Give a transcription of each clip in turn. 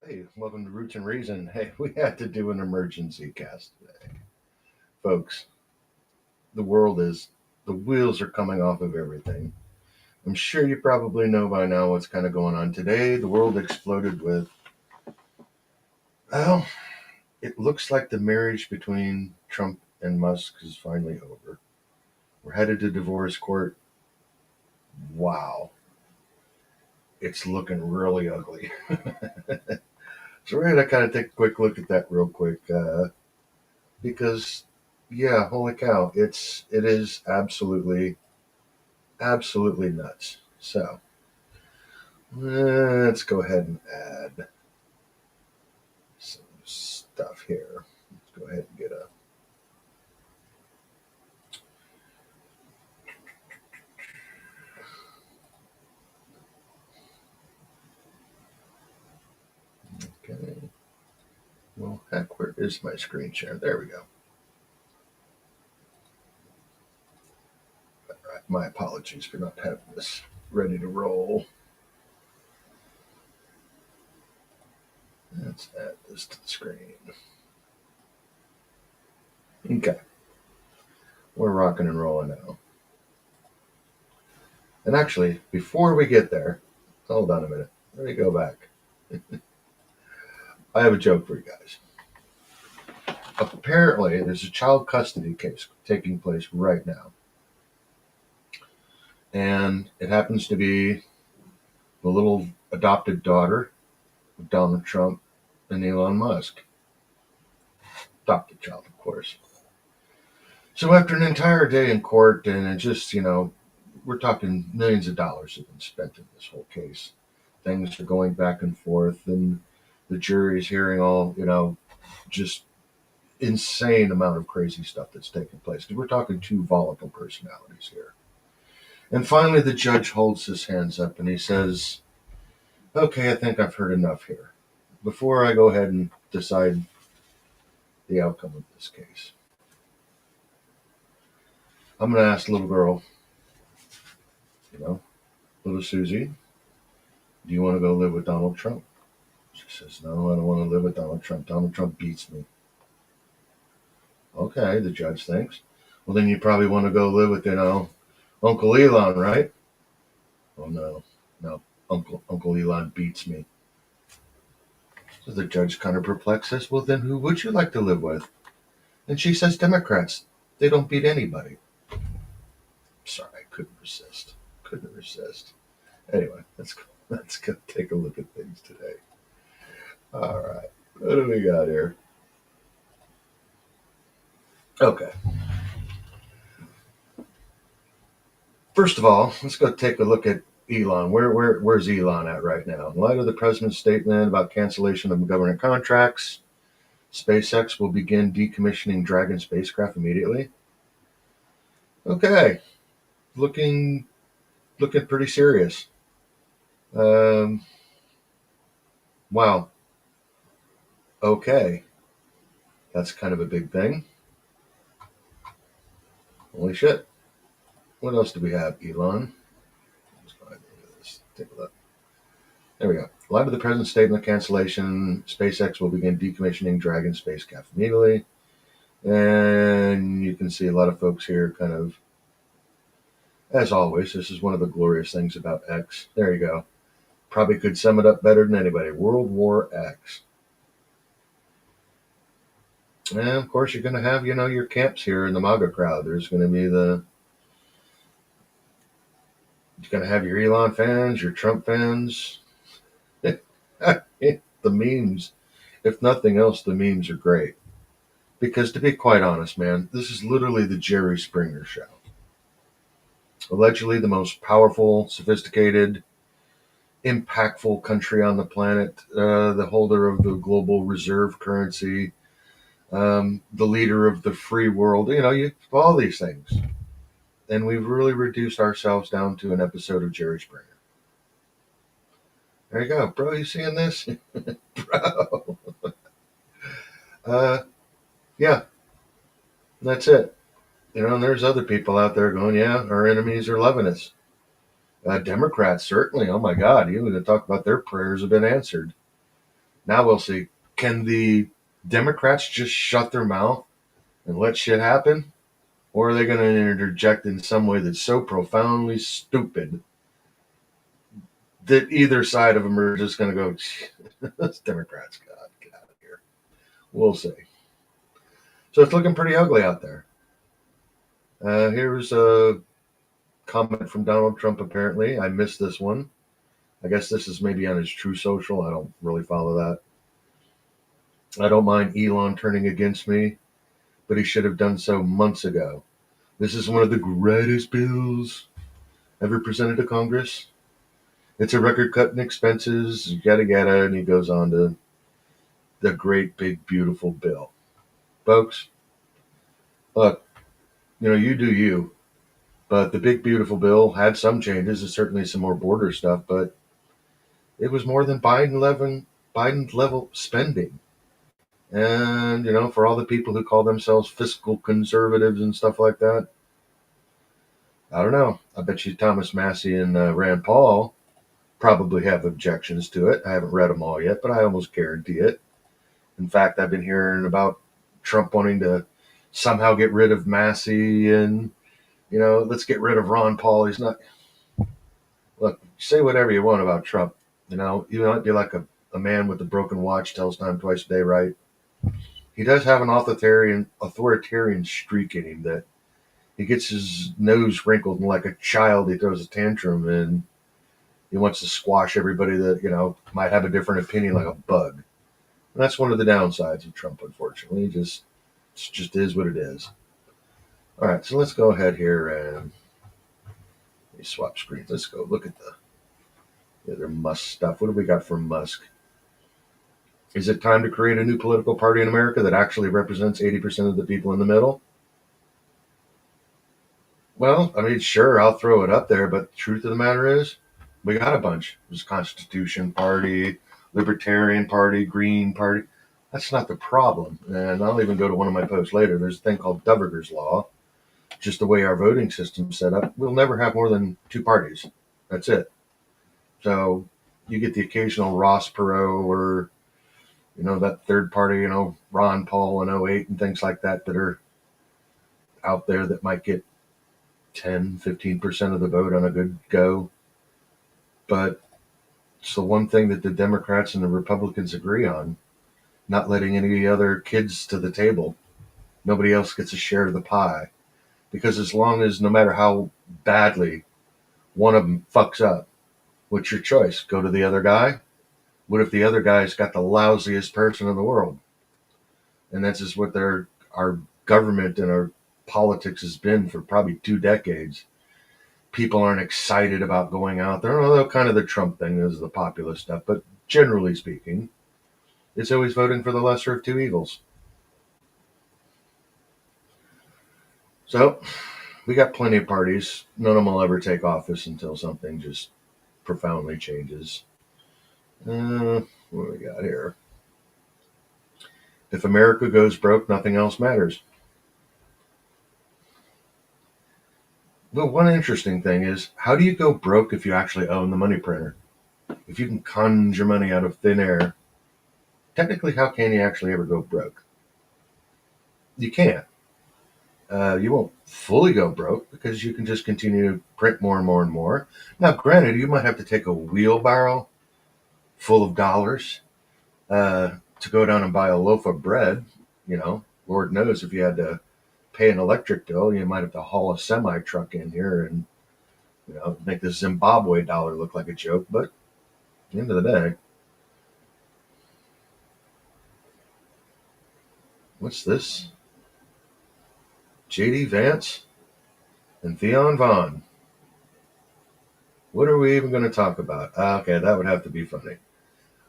Hey, welcome to Roots and Reason. Hey, we had to do an emergency cast today. Folks, the wheels are coming off of everything. I'm sure you probably know by now what's kind of going on today. The world exploded with, well, it looks like the marriage between Trump and Musk is finally over. We're headed to divorce court. Wow, it's looking really ugly. So we're going to kind of take a quick look at that real quick because, yeah, holy cow, it is absolutely nuts. So let's go ahead and add some stuff here. Let's go ahead and get a. Okay. Well, heck, where is my screen share? There we go. All right, my apologies for not having this ready to roll. Let's add this to the screen. Okay, we're rocking and rolling now. And actually, before we get there, hold on a minute. Let me go back. I have a joke for you guys. Apparently, there's a child custody case taking place right now. And it happens to be the little adopted daughter of Donald Trump and Elon Musk. Adopted child, of course. So after an entire day in court, and it just, we're talking millions of dollars have been spent in this whole case. Things are going back and forth, and the jury's hearing all, just insane amount of crazy stuff that's taking place. Because we're talking two volatile personalities here. And finally, the judge holds his hands up and he says, okay, I think I've heard enough here. Before I go ahead and decide the outcome of this case, I'm going to ask the little girl, little Susie, do you want to go live with Donald Trump? She says, no, I don't want to live with Donald Trump. Donald Trump beats me. Okay, the judge thinks. Well, then you probably want to go live with, Uncle Elon, right? Oh, no, Uncle Elon beats me. So the judge kind of perplexed says, well, then who would you like to live with? And she says, Democrats. They don't beat anybody. Sorry, I couldn't resist. Couldn't resist. Anyway, let's go take a look at things today. All right, what do we got here? Okay. First of all, let's go take a look at Elon. Where's Elon at right now? In light of the president's statement about cancellation of government contracts, SpaceX will begin decommissioning Dragon spacecraft immediately. Okay, looking pretty serious. Um, wow. Okay, that's kind of a big thing. Holy shit. What else do we have, Elon? Let's go ahead and look at this. Take a look. There we go. In light of the president's statement of cancellation, SpaceX will begin decommissioning Dragon spacecraft immediately. And you can see a lot of folks here kind of, as always, this is one of the glorious things about X. There you go. Probably could sum it up better than anybody. World War X. And of course, you're going to have, your camps here in the MAGA crowd. There's going to be you're going to have your Elon fans, your Trump fans. The memes, if nothing else, the memes are great. Because to be quite honest, man, this is literally the Jerry Springer show. Allegedly the most powerful, sophisticated, impactful country on the planet, the holder of the global reserve currency, the leader of the free world, all these things. And we've really reduced ourselves down to an episode of Jerry Springer. There you go. Bro, you seeing this? Bro. Yeah, that's it. And there's other people out there going, yeah, our enemies are loving us. Democrats, certainly. Oh my God, you want to talk about their prayers have been answered. Now we'll see. Can the Democrats just shut their mouth and let shit happen? Or are they going to interject in some way that's so profoundly stupid that either side of them are just going to go, "Those Democrats, God, get out of here." We'll see. So it's looking pretty ugly out there. Here's a comment from Donald Trump, apparently. I missed this one. I guess this is maybe on his True Social. I don't really follow that. I don't mind Elon turning against me, but he should have done so months ago. This is one of the greatest bills ever presented to Congress. It's a record cut in expenses, yada yada, and he goes on to the great big beautiful bill. Folks, look, you do you, but the big beautiful bill had some changes, and certainly some more border stuff, but it was more than Biden level spending. And for all the people who call themselves fiscal conservatives and stuff like that, I don't know. I bet you Thomas Massey and Rand Paul probably have objections to it. I haven't read them all yet, but I almost guarantee it. In fact, I've been hearing about Trump wanting to somehow get rid of Massey and, let's get rid of Ron Paul. He's not. Look, say whatever you want about Trump. You might be like a man with a broken watch tells time twice a day, right? He does have an authoritarian streak in him that he gets his nose wrinkled and like a child he throws a tantrum and he wants to squash everybody that, might have a different opinion like a bug. And that's one of the downsides of Trump, unfortunately. It just is what it is. All right, so let's go ahead here and let me swap screens. Let's go look at the other Musk stuff. What do we got from Musk? Is it time to create a new political party in America that actually represents 80% of the people in the middle? Well, I mean, sure, I'll throw it up there, but the truth of the matter is, we got a bunch. There's Constitution Party, Libertarian Party, Green Party. That's not the problem. And I'll even go to one of my posts later. There's a thing called Duverger's Law. Just the way our voting system's set up, we'll never have more than two parties. That's it. So you get the occasional Ross Perot or that third party, Ron Paul in '08 and things like that are out there that might get 10-15% of the vote on a good go. But it's the one thing that the Democrats and the Republicans agree on, not letting any other kids to the table. Nobody else gets a share of the pie. Because as long as, no matter how badly one of them fucks up, what's your choice? Go to the other guy? What if the other guy's got the lousiest person in the world? And that's just what our government and our politics has been for probably 2 decades. People aren't excited about going out there, although kind of the Trump thing is the populist stuff. But generally speaking, it's always voting for the lesser of two evils. So we got plenty of parties. None of them will ever take office until something just profoundly changes. What do we got here? If America goes broke, nothing else matters. Well, one interesting thing is, how do you go broke if you actually own the money printer? If you can conjure money out of thin air, technically, how can you actually ever go broke? You can't. You won't fully go broke because you can just continue to print more and more and more. Now, granted, you might have to take a wheelbarrow full of dollars to go down and buy a loaf of bread. Lord knows if you had to pay an electric bill, you might have to haul a semi truck in here and make the Zimbabwe dollar look like a joke. But at the end of the day, what's this? J.D. Vance and Theon Vaughn. What are we even going to talk about? Okay, that would have to be funny.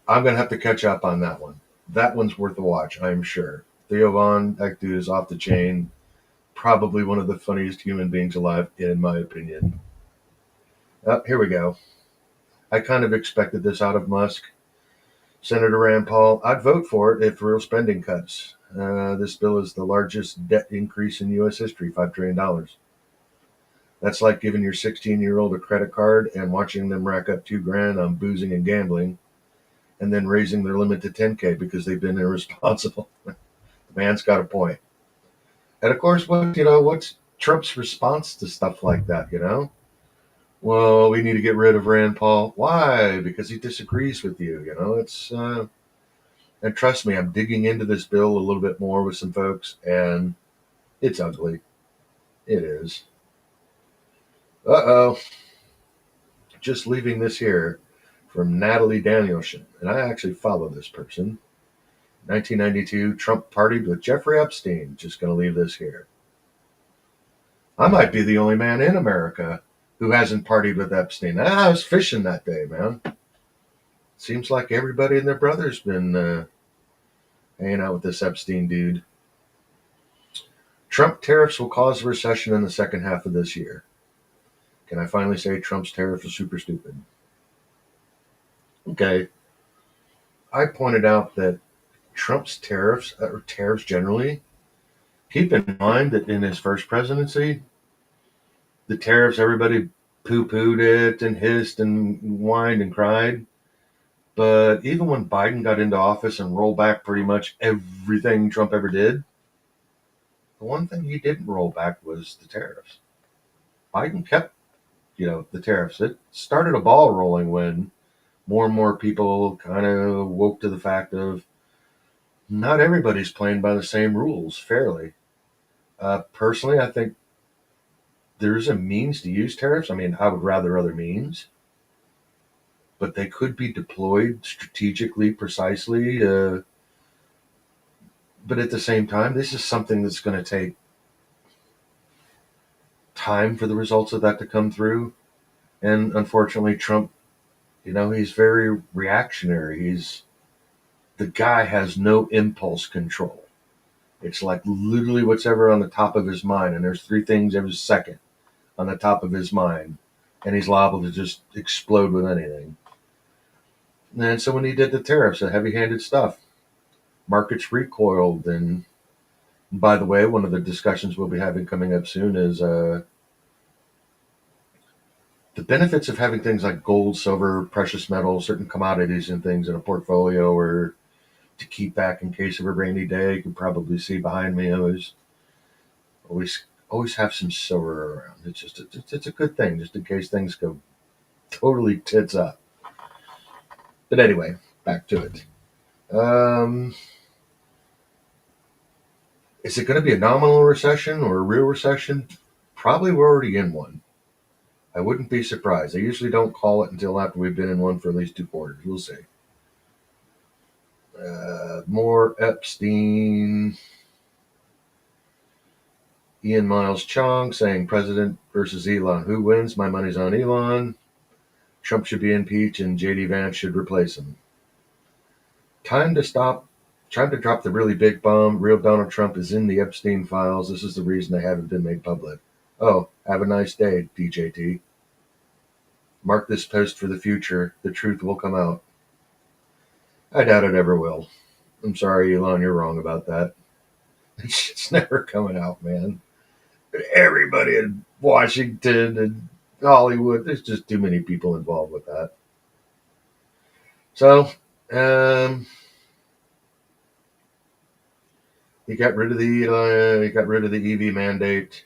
I'm going to have to catch up on that one. That one's worth a watch, I'm sure. Theo Vaughn, that dude is off the chain. Probably one of the funniest human beings alive, in my opinion. Here we go. I kind of expected this out of Musk. Senator Rand Paul, I'd vote for it if real spending cuts. This bill is the largest debt increase in U.S. history, $5 trillion. That's like giving your 16-year-old a credit card and watching them rack up $2,000 on boozing and gambling. and then raising their limit to 10K because they've been irresponsible. The man's got a point. And of course, what's Trump's response to stuff like that? Well, we need to get rid of Rand Paul. Why? Because he disagrees with you. And trust me, I'm digging into this bill a little bit more with some folks, and it's ugly. It is. Uh-oh. Just leaving this here from Natalie Danielson, and I actually follow this person. 1992, Trump partied with Jeffrey Epstein. Just going to leave this here. I might be the only man in America who hasn't partied with Epstein. I was fishing that day, man. Seems like everybody and their brother's been hanging out with this Epstein dude. Trump tariffs will cause a recession in the second half of this year. Can I finally say Trump's tariffs are super stupid? Okay. I pointed out that Trump's tariffs, or tariffs generally, keep in mind that in his first presidency, the tariffs, everybody poo-pooed it and hissed and whined and cried. But even when Biden got into office and rolled back pretty much everything Trump ever did, the one thing he didn't roll back was the tariffs. Biden kept, the tariffs. It started a ball rolling when more and more people kind of woke to the fact of not everybody's playing by the same rules fairly. Personally, I think there's a means to use tariffs. I mean, I would rather other means, but they could be deployed strategically, precisely. But at the same time, this is something that's going to take time for the results of that to come through. And unfortunately, Trump, he's very reactionary. The guy has no impulse control. It's like literally what's ever on the top of his mind. And there's three things every second on the top of his mind. And he's liable to just explode with anything. And so when he did the tariffs, the heavy-handed stuff, markets recoiled. And by the way, one of the discussions we'll be having coming up soon is the benefits of having things like gold, silver, precious metals, certain commodities and things in a portfolio, or to keep back in case of a rainy day. You can probably see behind me. I always have some silver around. It's a good thing, just in case things go totally tits up. But anyway, back to it. Is it going to be a nominal recession or a real recession? Probably we're already in one. I wouldn't be surprised. I usually don't call it until after we've been in one for at least 2 quarters. We'll see. More Epstein. Ian Miles Chong saying President versus Elon. Who wins? My money's on Elon. Trump should be impeached and J.D. Vance should replace him. Time to drop the really big bomb. Real Donald Trump is in the Epstein files. This is the reason they haven't been made public. Oh, have a nice day, DJT. Mark this post for the future. The truth will come out. I doubt it ever will. I'm sorry, Elon, you're wrong about that. It's never coming out, man. Everybody in Washington and Hollywood, there's just too many people involved with that. So, he got rid of the EV mandate,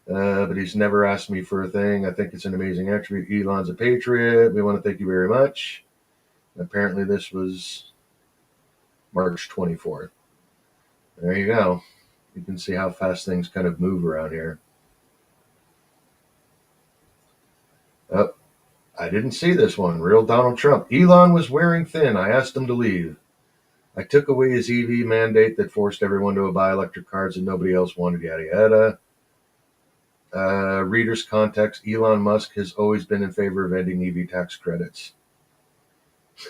but he's never asked me for a thing. I think it's an amazing attribute. Elon's a patriot. We want to thank you very much. Apparently, this was March 24th. There you go. You can see how fast things kind of move around here. Oh, I didn't see this one. Real Donald Trump. Elon was wearing thin. I asked him to leave. I took away his EV mandate that forced everyone to buy electric cars that nobody else wanted, yada yada. Reader's context. Elon Musk has always been in favor of ending EV tax credits.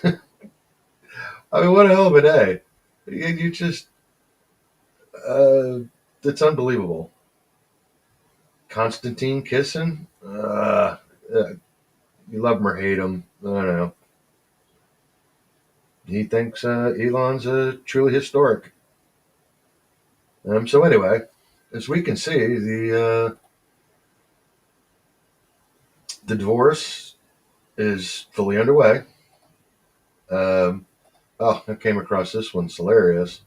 I mean, what a hell of a day. You just... it's unbelievable. Konstantin Kisin? You love him or hate him. I don't know. He thinks Elon's truly historic. So anyway, as we can see, the divorce is fully underway. Um, oh, I came across this one. It's hilarious.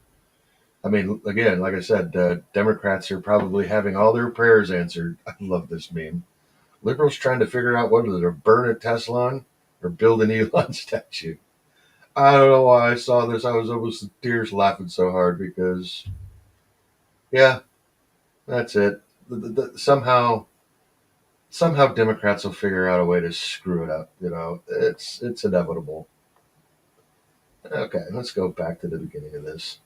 I mean, again, like I said, Democrats are probably having all their prayers answered. I love this meme. Liberals trying to figure out whether to burn a Tesla on or build an Elon statue. I don't know why I saw this. I was almost in tears laughing so hard because, yeah, that's it. Somehow Democrats will figure out a way to screw it up. It's inevitable. Okay, let's go back to the beginning of this.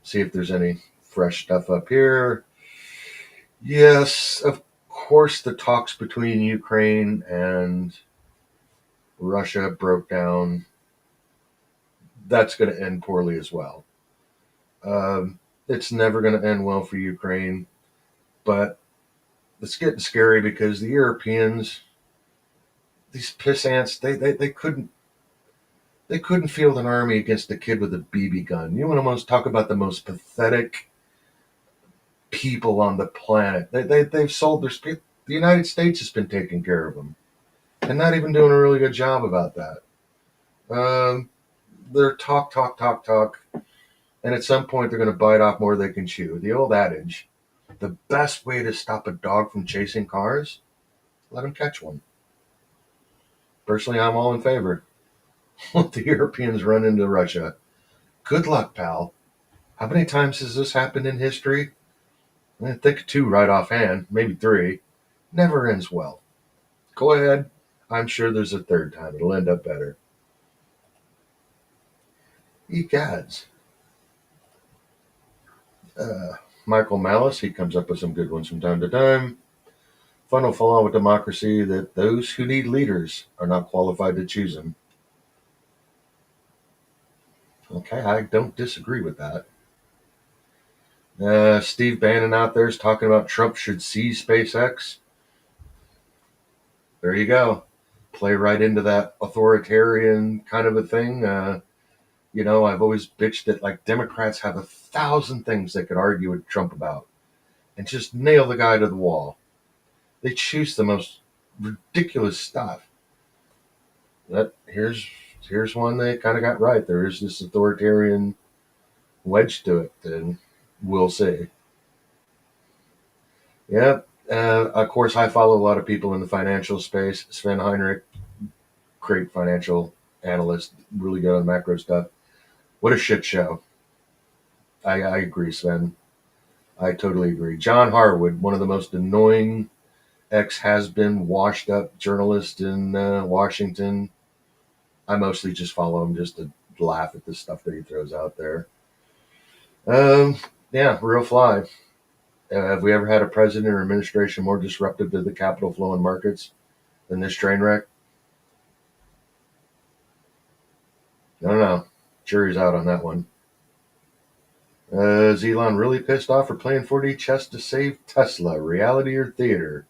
See if there's any fresh stuff up here. Yes, of course, the talks between Ukraine and Russia broke down. That's going to end poorly as well. It's never going to end well for Ukraine, but it's getting scary because the Europeans, these pissants, they couldn't field an army against a kid with a BB gun. You want to most talk about the most pathetic people on the planet? They've sold their. The United States has been taking care of them, and not even doing a really good job about that. Um, they're talk, and at some point they're going to bite off more than they can chew. The old adage: the best way to stop a dog from chasing cars, let him catch one. Personally, I'm all in favor. Let the Europeans run into Russia. Good luck, pal. How many times has this happened in history? I think of two right offhand, maybe three. Never ends well. Go ahead. I'm sure there's a third time. It'll end up better. Egads. Uh, Michael Malice, he comes up with some good ones from time to time. Final flaw with democracy that those who need leaders are not qualified to choose them. Okay, I don't disagree with that. Steve Bannon out there is talking about Trump should seize SpaceX. There you go. Play right into that authoritarian kind of a thing. I've always bitched that like Democrats have 1,000 things they could argue with Trump about and just nail the guy to the wall. They choose the most ridiculous stuff. Here's one they kind of got right. There is this authoritarian wedge to it, and we'll see. Yeah. Of course, I follow a lot of people in the financial space. Sven Heinrich, great financial analyst, really good on macro stuff. What a shit show. I agree, Sven. I totally agree. John Harwood, one of the most annoying ex has been washed up journalists in Washington. I mostly just follow him just to laugh at the stuff that he throws out there. Um, yeah, real fly. Have we ever had a president or administration more disruptive to the capital flow and markets than this train wreck? I don't know. Jury's out on that one. Is Elon really pissed off for playing 4D chess to save Tesla? Reality or theater?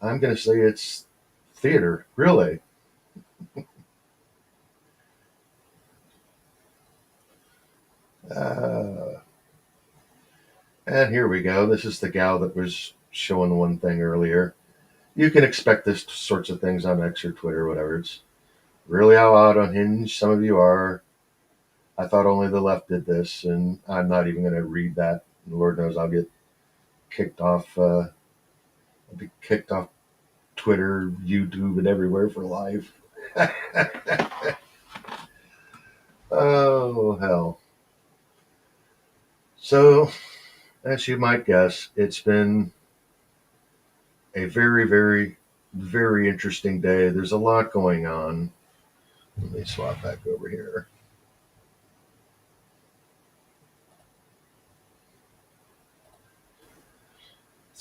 I'm going to say it's theater. Really? Uh, and here we go. This is the gal that was showing one thing earlier. You can expect this sorts of things on X or Twitter or whatever. It's really how out on Hinge some of you are. I thought only the left did this, and I'm not even going to read that. Lord knows I'll get kicked off. I'll be kicked off Twitter, YouTube, and everywhere for life. Oh hell! So, as you might guess, it's been a very, very, very interesting day. There's a lot going on. Let me swap back over here.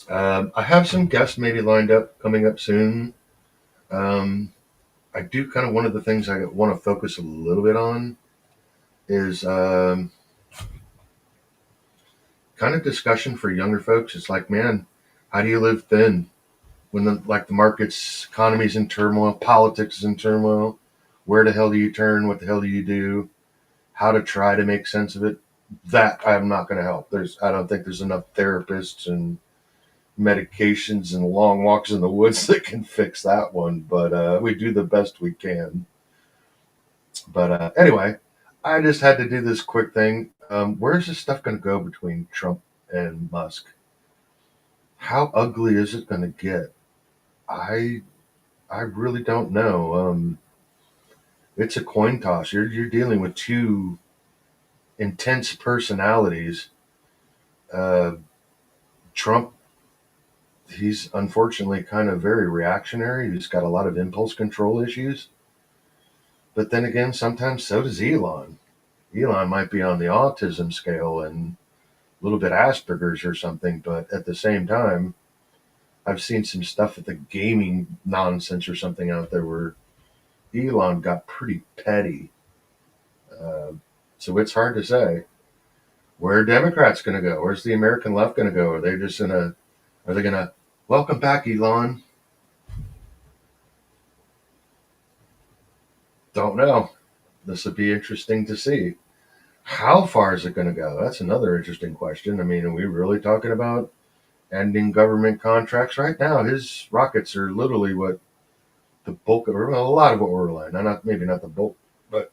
I have some guests maybe lined up coming up soon. Um, I do kind of one of the things I want to focus a little bit on is kind of discussion for younger folks. It's like, man, how do you live thin when the markets, economy's in turmoil, politics is in turmoil? Where the hell do you turn? What the hell do you do? How to try to make sense of it? That I'm not going to help. I don't think there's enough therapists and medications and long walks in the woods that can fix that one. But we do the best we can. But anyway, I just had to do this quick thing. Where's this stuff going to go between Trump and Musk? How ugly is it going to get? I I really don't know. It's a coin toss. You're dealing with two intense personalities. Uh, Trump, he's unfortunately kind of very reactionary. He's got a lot of impulse control issues. But then again, sometimes so does Elon. Elon might be on the autism scale and a little bit Asperger's or something, but at the same time, I've seen some stuff with the gaming nonsense or something out there where Elon got pretty petty. Uh, so it's hard to say. Where are Democrats going to go? Where's the American left going to go? Are they just gonna? Are they gonna welcome back Elon? Don't know. This would be interesting to see. How far is it going to go? That's another interesting question. I mean, are we really talking about ending government contracts right now? His rockets are literally what the bulk of, well, a lot of what we're relying on. Not maybe not the bulk, but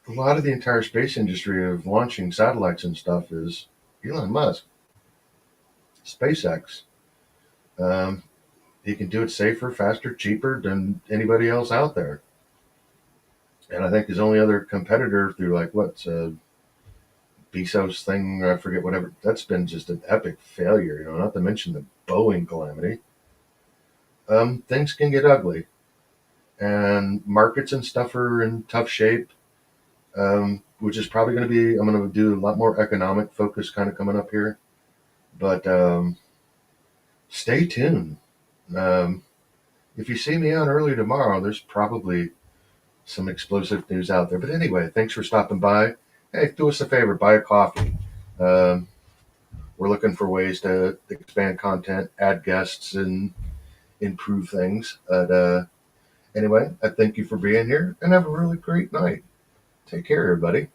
a lot of the entire space industry of launching satellites and stuff is Elon Musk, SpaceX. Um, he can do it safer, faster, cheaper than anybody else out there. And I think his only other competitor through like what's Bezos thing, I forget whatever. That's been just an epic failure, not to mention the Boeing calamity. Things can get ugly, and markets and stuff are in tough shape. Which is probably going to be. I'm going to do a lot more economic focus kind of coming up here, but stay tuned. Um, if you see me on early tomorrow, there's probably some explosive news out there. But anyway, thanks for stopping by. Hey, do us a favor, buy a coffee. Um, we're looking for ways to expand content, add guests, and improve things. But anyway, I thank you for being here and have a really great night. Take care, everybody.